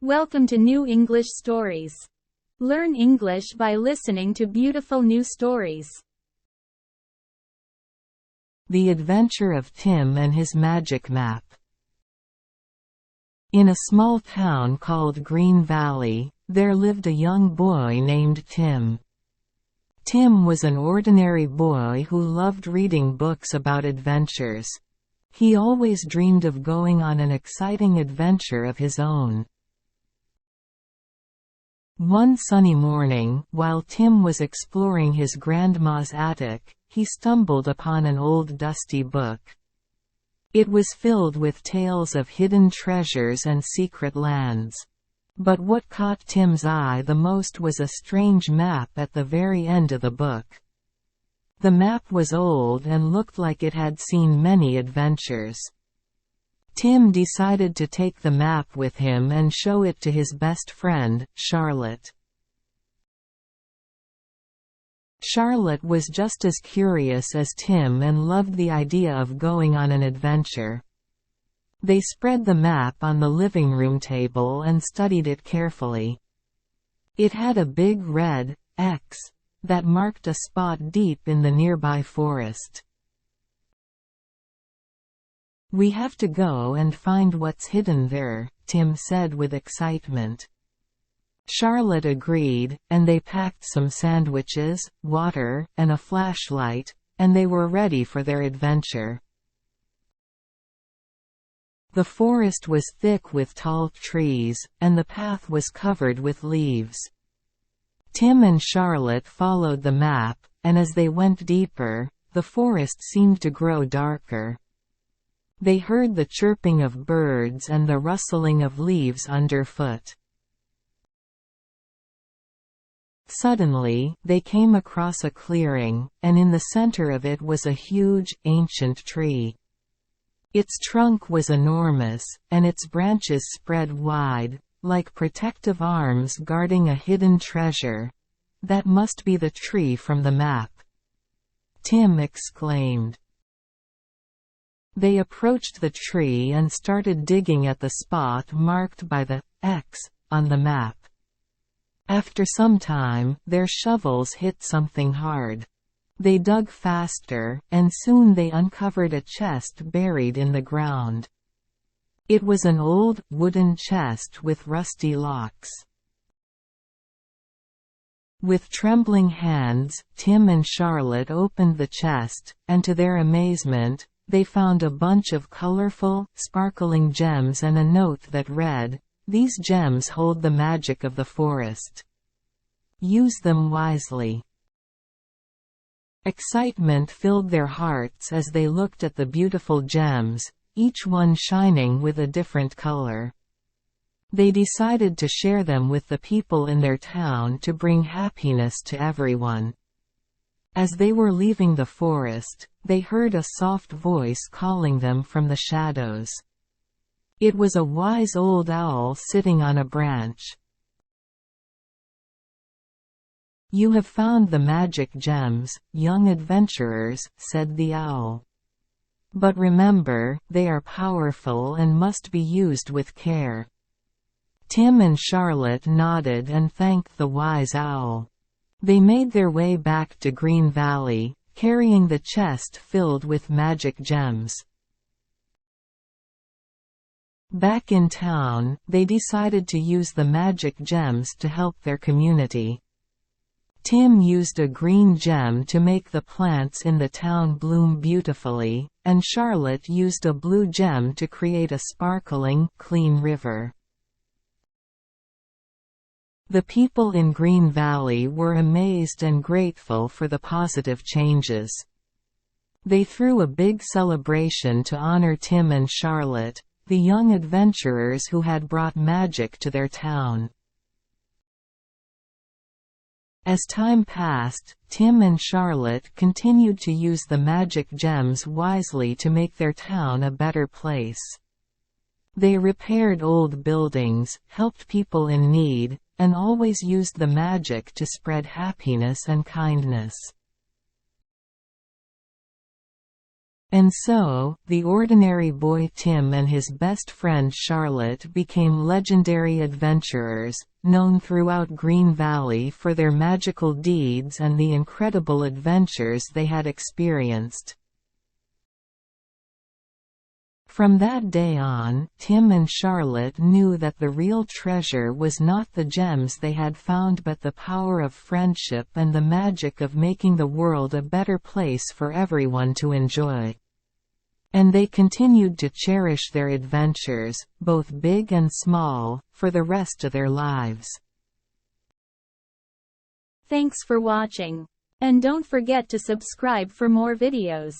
Welcome to New English Stories. Learn English by listening to beautiful new stories. The Adventure of Tim and His Magic Map. In a small town called Green Valley, there lived a young boy named Tim. Tim was an ordinary boy who loved reading books about adventures. He always dreamed of going on an exciting adventure of his own. One sunny morning, while Tim was exploring his grandma's attic, he stumbled upon an old dusty book. It was filled with tales of hidden treasures and secret lands. But what caught Tim's eye the most was a strange map at the very end of the book. The map was old and looked like it had seen many adventures. Tim decided to take the map with him and show it to his best friend, Charlotte. Charlotte was just as curious as Tim and loved the idea of going on an adventure. They spread the map on the living room table and studied it carefully. It had a big red X that marked a spot deep in the nearby forest. "We have to go and find what's hidden there," Tim said with excitement. Charlotte agreed, and they packed some sandwiches, water, and a flashlight, and they were ready for their adventure. The forest was thick with tall trees, and the path was covered with leaves. Tim and Charlotte followed the map, and as they went deeper, the forest seemed to grow darker. They heard the chirping of birds and the rustling of leaves underfoot. Suddenly, they came across a clearing, and in the center of it was a huge, ancient tree. Its trunk was enormous, and its branches spread wide, like protective arms guarding a hidden treasure. "That must be the tree from the map," Tim exclaimed. They approached the tree and started digging at the spot marked by the X on the map. After some time, their shovels hit something hard. They dug faster, and soon they uncovered a chest buried in the ground. It was an old, wooden chest with rusty locks. With trembling hands, Tim and Charlotte opened the chest, and to their amazement, they found a bunch of colorful, sparkling gems and a note that read, "These gems hold the magic of the forest. Use them wisely." Excitement filled their hearts as they looked at the beautiful gems, each one shining with a different color. They decided to share them with the people in their town to bring happiness to everyone. As they were leaving the forest, they heard a soft voice calling them from the shadows. It was a wise old owl sitting on a branch. "You have found the magic gems, young adventurers," said the owl. "But remember, they are powerful and must be used with care." Tim and Charlotte nodded and thanked the wise owl. They made their way back to Green Valley, carrying the chest filled with magic gems. Back in town, they decided to use the magic gems to help their community. Tim used a green gem to make the plants in the town bloom beautifully, and Charlotte used a blue gem to create a sparkling, clean river. The people in Green Valley were amazed and grateful for the positive changes. They threw a big celebration to honor Tim and Charlotte, the young adventurers who had brought magic to their town. As time passed, Tim and Charlotte continued to use the magic gems wisely to make their town a better place. They repaired old buildings, helped people in need, and always used the magic to spread happiness and kindness. And so, the ordinary boy Tim and his best friend Charlotte became legendary adventurers, known throughout Green Valley for their magical deeds and the incredible adventures they had experienced. From that day on, Tim and Charlotte knew that the real treasure was not the gems they had found but the power of friendship and the magic of making the world a better place for everyone to enjoy. And they continued to cherish their adventures, both big and small, for the rest of their lives. Thanks for watching. And don't forget to subscribe for more videos.